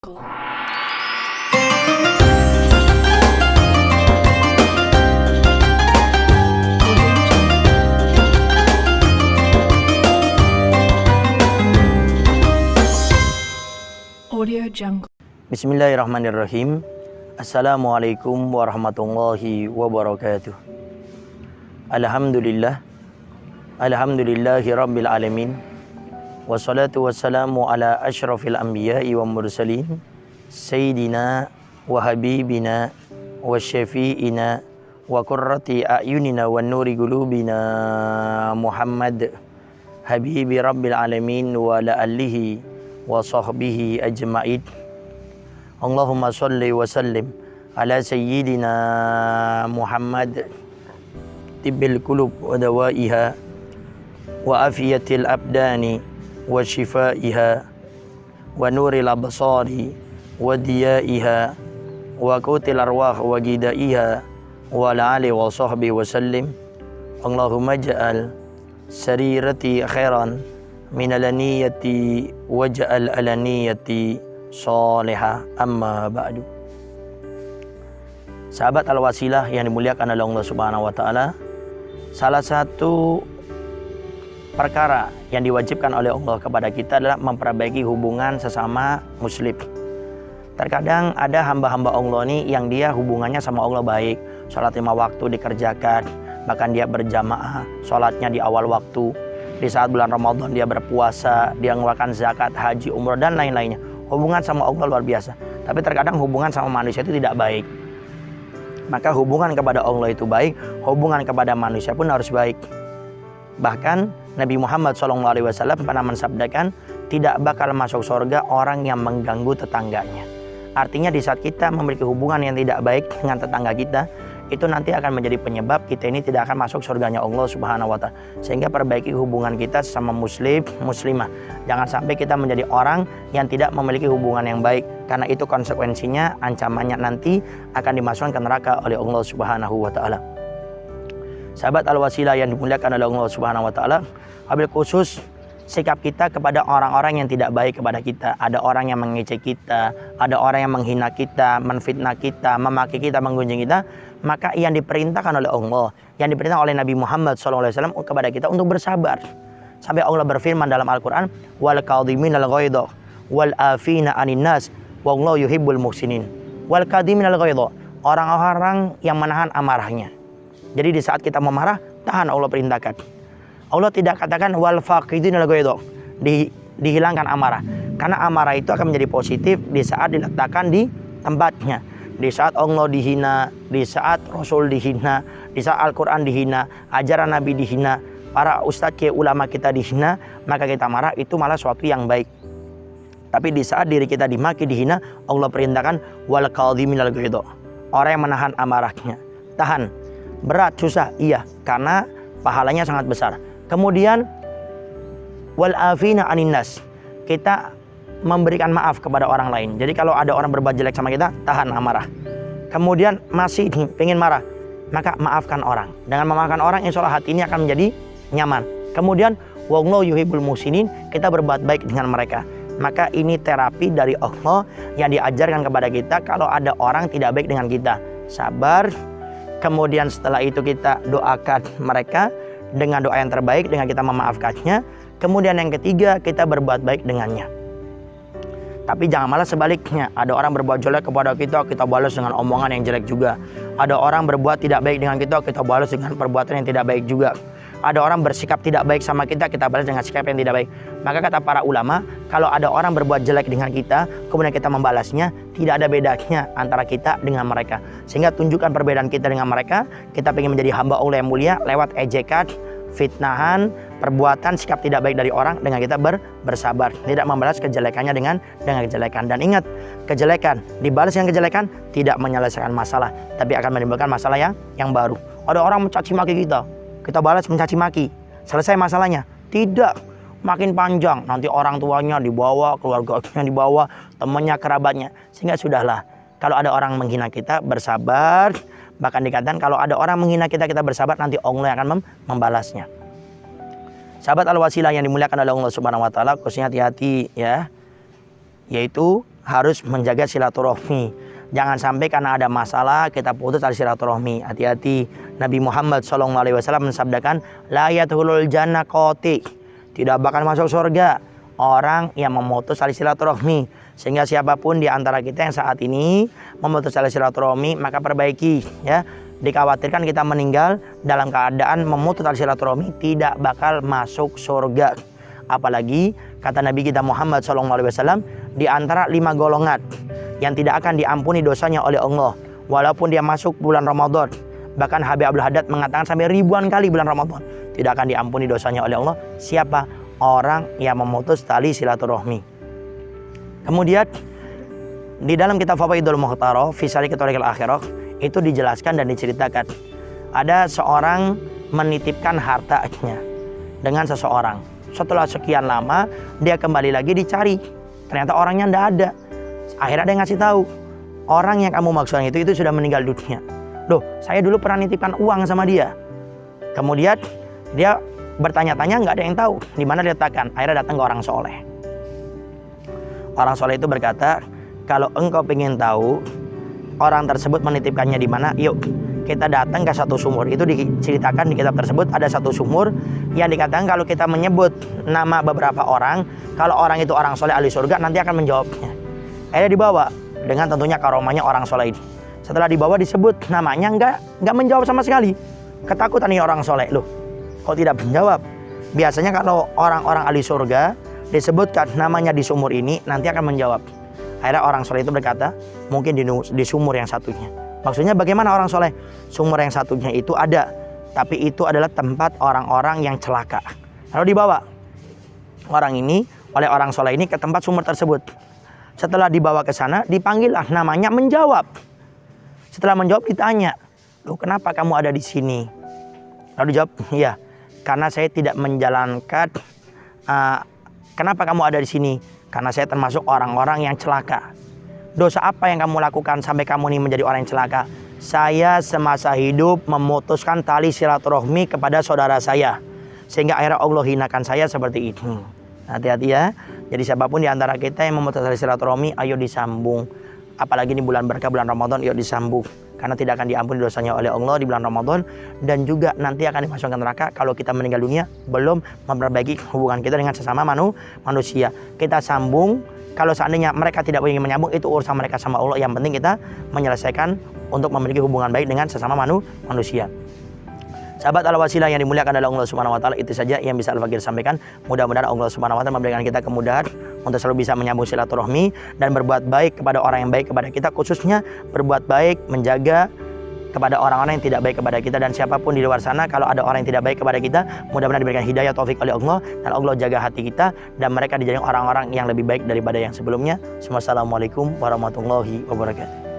Audio Jungle. Bismillahirrahmanirrahim. Assalamualaikum warahmatullahi wabarakatuh. Alhamdulillahi rabbil alamin. Wassalatu wassalamu ala asyrafil anbiya'i wa mursalin Sayyidina wa habibina wa syafi'ina wa qurrati a'yunina wa nuri qulubina Muhammad Habibi rabbil alamin wa ala alihi wa sahbihi ajma'id. Allahumma salli wa sallim ala sayyidina Muhammad tibbil qulub wa dawaiha wa afiyatil abdani wa shifaiha wa nuril absari wa diyaiha wa qutil arwah wa gidaiha wa ala alihi wa sahbihi wa sallim. Allahumma ja'al sarirati khairan min alaniyati waj'al alaniyati salihah, amma ba'du. Sahabat Al-Wasilah yang dimuliakan oleh Allah Subhanahu wa taala, salah satu perkara yang diwajibkan oleh Allah kepada kita adalah memperbaiki hubungan sesama muslim. Terkadang ada hamba-hamba Allah nih yang dia hubungannya sama Allah baik, sholat 5 waktu dikerjakan, bahkan dia berjamaah, sholatnya di awal waktu. Di saat bulan Ramadan dia berpuasa, dia mengeluarkan zakat, haji, umrah, dan lain-lainnya. Hubungan sama Allah luar biasa. Tapi terkadang hubungan sama manusia itu tidak baik. Maka hubungan kepada Allah itu baik, hubungan kepada manusia pun harus baik. Bahkan Nabi Muhammad SAW pernah mensabdakan, tidak bakal masuk surga orang yang mengganggu tetangganya. Artinya di saat kita memiliki hubungan yang tidak baik dengan tetangga kita, itu nanti akan menjadi penyebab kita ini tidak akan masuk surganya Allah Subhanahu wa taala. Sehingga perbaiki hubungan kita sama muslim, muslimah. Jangan sampai kita menjadi orang yang tidak memiliki hubungan yang baik, karena itu konsekuensinya, ancamannya nanti akan dimasukkan ke neraka oleh Allah Subhanahu wa taala. Sahabat Al-Wasilah yang dimuliakan oleh Allah Subhanahu wa taala, wabil khusus sikap kita kepada orang-orang yang tidak baik kepada kita. Ada orang yang mengejek kita, ada orang yang menghina kita, menfitnah kita, memaki kita, menggunjing kita. Maka yang diperintahkan oleh Allah, yang diperintahkan oleh Nabi Muhammad SAW kepada kita untuk bersabar. Sampai Allah berfirman dalam Al-Quran, wal kadhiminal ghaidha wal afina anin nas wallahu yuhibbul muhsinin. Wal kadhiminal ghaidha, orang-orang yang menahan amarahnya. Jadi di saat kita memarah, tahan, Allah perintahkan. Allah tidak katakan wal faqidinal ghaidha, dihilangkan amarah. Karena amarah itu akan menjadi positif di saat diletakkan di tempatnya. Di saat Allah dihina, di saat Rasul dihina, di saat Al-Quran dihina, ajaran Nabi dihina, para ustadz ke ulama kita dihina, maka kita marah, itu malah suatu yang baik. Tapi di saat diri kita dimaki, dihina, Allah perintahkan wal kadhiminal ghaidha, orang yang menahan amarahnya. Tahan, berat, susah, iya, karena pahalanya sangat besar. Kemudian wal afina anin nas, kita memberikan maaf kepada orang lain. Jadi kalau ada orang berbuat jelek sama kita, tahan amarah. Kemudian masih pengen marah, maka maafkan orang. Dengan memaafkan orang, insya Allah hati ini akan menjadi nyaman. Kemudian wallahu yuhibbul muhsinin, kita berbuat baik dengan mereka. Maka ini terapi dari Allah yang diajarkan kepada kita. Kalau ada orang tidak baik dengan kita, sabar. Kemudian setelah itu kita doakan mereka dengan doa yang terbaik, dengan kita memaafkannya. Kemudian yang ketiga, kita berbuat baik dengannya. Tapi jangan malah sebaliknya. Ada orang berbuat jelek kepada kita, kita balas dengan omongan yang jelek juga. Ada orang berbuat tidak baik dengan kita, kita balas dengan perbuatan yang tidak baik juga. Ada orang bersikap tidak baik sama kita, kita balas dengan sikap yang tidak baik. Maka kata para ulama, kalau ada orang berbuat jelek dengan kita, kemudian kita membalasnya, tidak ada bedanya antara kita dengan mereka. Sehingga tunjukkan perbedaan kita dengan mereka. Kita ingin menjadi hamba Allah yang mulia lewat ejekan, fitnahan, perbuatan, sikap tidak baik dari orang, dengan kita bersabar, tidak membalas kejelekannya dengan kejelekan. Dan ingat, kejelekan dibalas dengan kejelekan tidak menyelesaikan masalah, tapi akan menimbulkan masalah yang baru. Ada orang mencaci maki kita, kita balas mencaci maki, selesai masalahnya? Tidak, makin panjang, nanti orang tuanya dibawa, keluarganya dibawa, temannya, kerabatnya. Sehingga sudahlah, kalau ada orang menghina kita, bersabar. Bahkan dikatakan kalau ada orang menghina kita, kita bersabar, nanti Allah yang akan membalasnya. Sahabat Al-Wasilah yang dimuliakan oleh Allah Subhanahu wa taala, khususnya hati-hati ya. Yaitu harus menjaga silaturahmi. Jangan sampai karena ada masalah kita putus tali silaturahmi. Hati-hati. Nabi Muhammad SAW mensabdakan, la yadkhulul jannah qati, tidak bakal masuk surga orang yang memutus tali silaturahmi. Sehingga siapapun di antara kita yang saat ini memutus tali silaturahmi, maka perbaiki ya. Dikhawatirkan kita meninggal dalam keadaan memutus tali silaturahmi, tidak bakal masuk surga. Apalagi kata Nabi kita Muhammad SAW, di antara 5 golongan yang tidak akan diampuni dosanya oleh Allah walaupun dia masuk bulan Ramadan. Bahkan Habib Abdul Haddad mengatakan sampai ribuan kali bulan Ramadan tidak akan diampuni dosanya oleh Allah. Siapa? Orang yang memutus tali silaturahmi. Kemudian di dalam kitab Fawaidul Mukhtarah fi Syarih Thariqil Akhirah itu dijelaskan dan diceritakan ada seorang menitipkan hartanya dengan seseorang. Setelah sekian lama dia kembali lagi dicari, ternyata orangnya tidak ada. Akhirnya dia ngasih tahu, orang yang kamu maksudkan itu sudah meninggal dunia. Loh, saya dulu pernah nitipkan uang sama dia. Kemudian dia bertanya-tanya, nggak ada yang tahu di mana diletakkan. Akhirnya datang ke orang soleh. Orang soleh itu berkata, kalau engkau ingin tahu orang tersebut menitipkannya di mana, yuk kita datang ke satu sumur. Itu diceritakan di kitab tersebut ada satu sumur yang dikatakan kalau kita menyebut nama beberapa orang, kalau orang itu orang soleh ahli surga, nanti akan menjawabnya. Akhirnya dibawa dengan tentunya karomahnya orang soleh ini. Setelah dibawa disebut namanya, nggak menjawab sama sekali. Ketakutan nih orang soleh, loh kok tidak menjawab? Biasanya kalau orang-orang ahli surga disebutkan namanya di sumur ini, nanti akan menjawab. Akhirnya orang soleh itu berkata, mungkin di sumur yang satunya. Maksudnya bagaimana orang soleh? Sumur yang satunya itu ada, tapi itu adalah tempat orang-orang yang celaka. Lalu dibawa orang ini oleh orang soleh ini ke tempat sumur tersebut. Setelah dibawa ke sana, dipanggillah namanya, menjawab. Setelah menjawab ditanya, loh kenapa kamu ada di sini? Lalu dijawab, iya, karena saya tidak menjalankan. Kenapa kamu ada di sini? Karena saya termasuk orang-orang yang celaka. Dosa apa yang kamu lakukan sampai kamu ini menjadi orang yang celaka? Saya semasa hidup memutuskan tali silaturahmi kepada saudara saya, sehingga akhirnya Allah hinakan saya seperti ini. Hati-hati ya. Jadi siapapun di antara kita yang memutus tali silaturahmi, ayo disambung. Apalagi di bulan berkah bulan Ramadan, ayo disambung. Karena tidak akan diampuni dosanya oleh Allah di bulan Ramadan, dan juga nanti akan dimasukkan neraka kalau kita meninggal dunia belum memperbaiki hubungan kita dengan sesama manusia. Kita sambung. Kalau seandainya mereka tidak ingin menyambung, itu urusan mereka sama Allah. Yang penting kita menyelesaikan untuk memiliki hubungan baik dengan sesama manusia. Sahabat Al-Wasilah yang dimuliakan oleh Allah Subhanahu wa taala, itu saja yang bisa Al-Fakir sampaikan. Mudah-mudahan Allah Subhanahu wa taala memberikan kita kemudahan untuk selalu bisa menyambung silaturahmi dan berbuat baik kepada orang yang baik kepada kita, khususnya berbuat baik menjaga kepada orang-orang yang tidak baik kepada kita. Dan siapapun di luar sana, kalau ada orang yang tidak baik kepada kita, mudah-mudahan diberikan hidayah taufik oleh Allah, dan Allah jaga hati kita dan mereka dijadikan orang-orang yang lebih baik daripada yang sebelumnya. Wassalamualaikum warahmatullahi wabarakatuh.